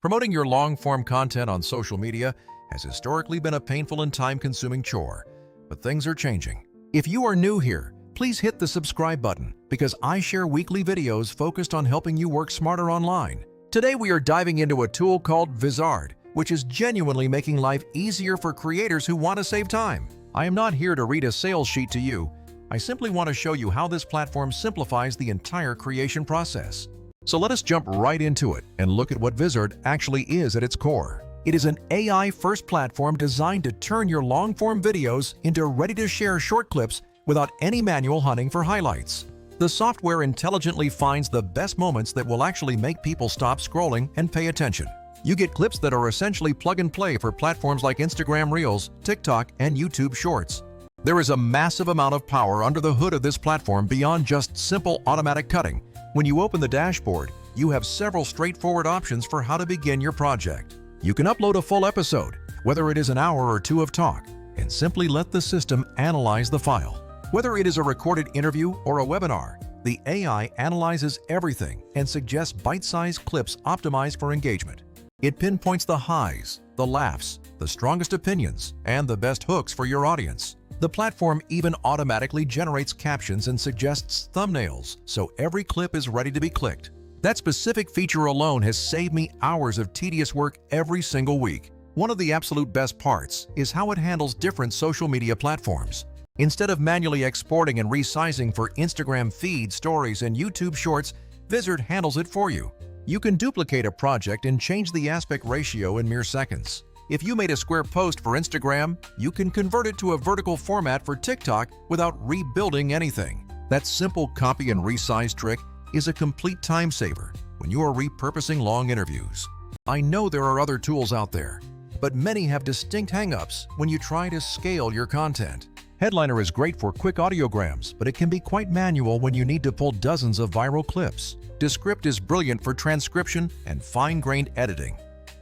Promoting your long-form content on social media has historically been a painful and time-consuming chore, but things are changing. If you are new here, please hit the subscribe button because I share weekly videos focused on helping you work smarter online. Today we are diving into a tool called Vizard, which is genuinely making life easier for creators who want to save time. I am not here to read a sales sheet to you. I simply want to show you how this platform simplifies the entire creation process. So let us jump right into it and look at what Vizard actually is at its core. It is an AI-first platform designed to turn your long-form videos into ready-to-share short clips without any manual hunting for highlights. The software intelligently finds the best moments that will actually make people stop scrolling and pay attention. You get clips that are essentially plug-and-play for platforms like Instagram Reels, TikTok, and YouTube Shorts. There is a massive amount of power under the hood of this platform beyond just simple automatic cutting. When you open the dashboard, you have several straightforward options for how to begin your project. You can upload a full episode, whether it is an hour or two of talk, and simply let the system analyze the file. Whether it is a recorded interview or a webinar, the AI analyzes everything and suggests bite-sized clips optimized for engagement. It pinpoints the highs, the laughs, the strongest opinions, and the best hooks for your audience. The platform even automatically generates captions and suggests thumbnails, so every clip is ready to be clicked. That specific feature alone has saved me hours of tedious work every single week. One of the absolute best parts is how it handles different social media platforms. Instead of manually exporting and resizing for Instagram feed, stories, and YouTube Shorts, Vizard handles it for you. You can duplicate a project and change the aspect ratio in mere seconds. If you made a square post for Instagram, you can convert it to a vertical format for TikTok without rebuilding anything. That simple copy and resize trick is a complete time saver when you are repurposing long interviews. I know there are other tools out there, but many have distinct hang-ups when you try to scale your content. Headliner is great for quick audiograms, but it can be quite manual when you need to pull dozens of viral clips. Descript is brilliant for transcription and fine-grained editing,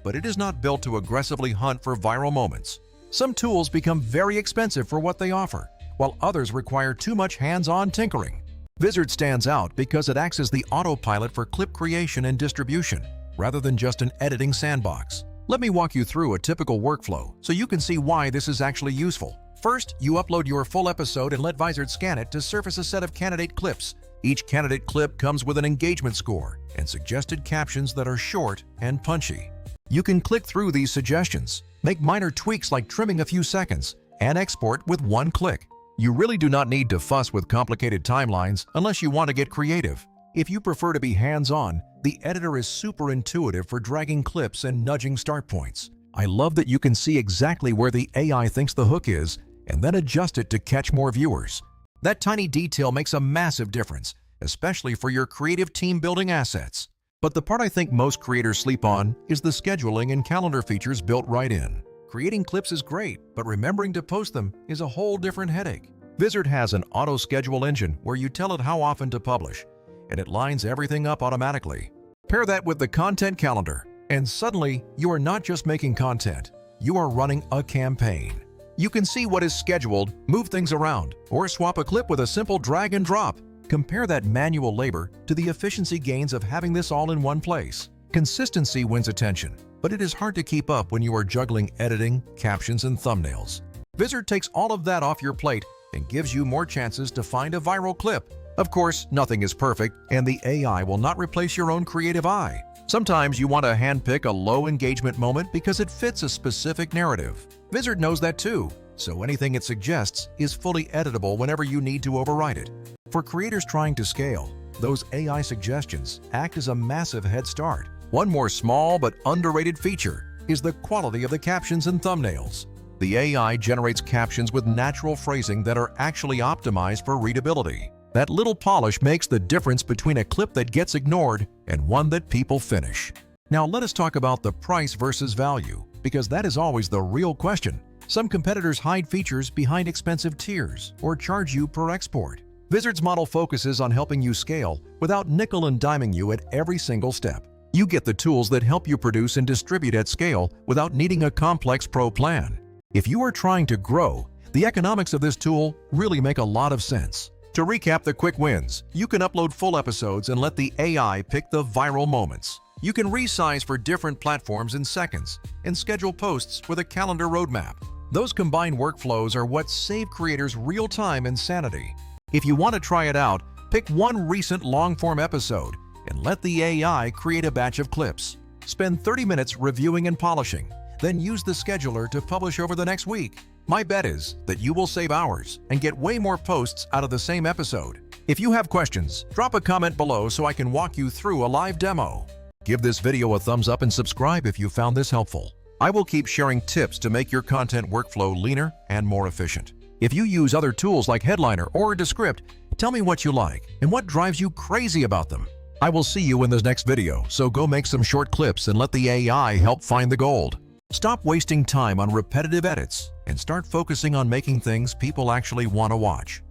but it is not built to aggressively hunt for viral moments. Some tools become very expensive for what they offer, while others require too much hands-on tinkering. Vizard stands out because it acts as the autopilot for clip creation and distribution, rather than just an editing sandbox. Let me walk you through a typical workflow so you can see why this is actually useful. First, you upload your full episode and let Vizard scan it to surface a set of candidate clips. Each candidate clip comes with an engagement score and suggested captions that are short and punchy. You can click through these suggestions, make minor tweaks like trimming a few seconds, and export with one click. You really do not need to fuss with complicated timelines unless you want to get creative. If you prefer to be hands-on, the editor is super intuitive for dragging clips and nudging start points. I love that you can see exactly where the AI thinks the hook is and then adjust it to catch more viewers. That tiny detail makes a massive difference, especially for your creative team-building assets. But the part I think most creators sleep on is the scheduling and calendar features built right in. Creating clips is great, but remembering to post them is a whole different headache. Vizard has an auto-schedule engine where you tell it how often to publish, and it lines everything up automatically. Pair that with the content calendar, and suddenly you are not just making content, you are running a campaign. You can see what is scheduled, move things around, or swap a clip with a simple drag and drop. Compare that manual labor to the efficiency gains of having this all in one place. Consistency wins attention, but it is hard to keep up when you are juggling editing, captions, and thumbnails. Vizard takes all of that off your plate and gives you more chances to find a viral clip. Of course, nothing is perfect, and the AI will not replace your own creative eye. Sometimes you want to handpick a low engagement moment because it fits a specific narrative. Vizard knows that too, so anything it suggests is fully editable whenever you need to override it. For creators trying to scale, those AI suggestions act as a massive head start. One more small but underrated feature is the quality of the captions and thumbnails. The AI generates captions with natural phrasing that are actually optimized for readability. That little polish makes the difference between a clip that gets ignored and one that people finish. Now let us talk about the price versus value, because that is always the real question. Some competitors hide features behind expensive tiers or charge you per export. Vizard's model focuses on helping you scale without nickel and diming you at every single step. You get the tools that help you produce and distribute at scale without needing a complex pro plan. If you are trying to grow, the economics of this tool really make a lot of sense. To recap the quick wins, you can upload full episodes and let the AI pick the viral moments. You can resize for different platforms in seconds and schedule posts with a calendar roadmap. Those combined workflows are what save creators real-time and sanity. If you want to try it out, pick one recent long-form episode and let the AI create a batch of clips. Spend 30 minutes reviewing and polishing, then use the scheduler to publish over the next week. My bet is that you will save hours and get way more posts out of the same episode. If you have questions, drop a comment below so I can walk you through a live demo. Give this video a thumbs up and subscribe if you found this helpful. I will keep sharing tips to make your content workflow leaner and more efficient. If you use other tools like Headliner or Descript, tell me what you like and what drives you crazy about them. I will see you in this next video, so go make some short clips and let the AI help find the gold. Stop wasting time on repetitive edits and start focusing on making things people actually want to watch.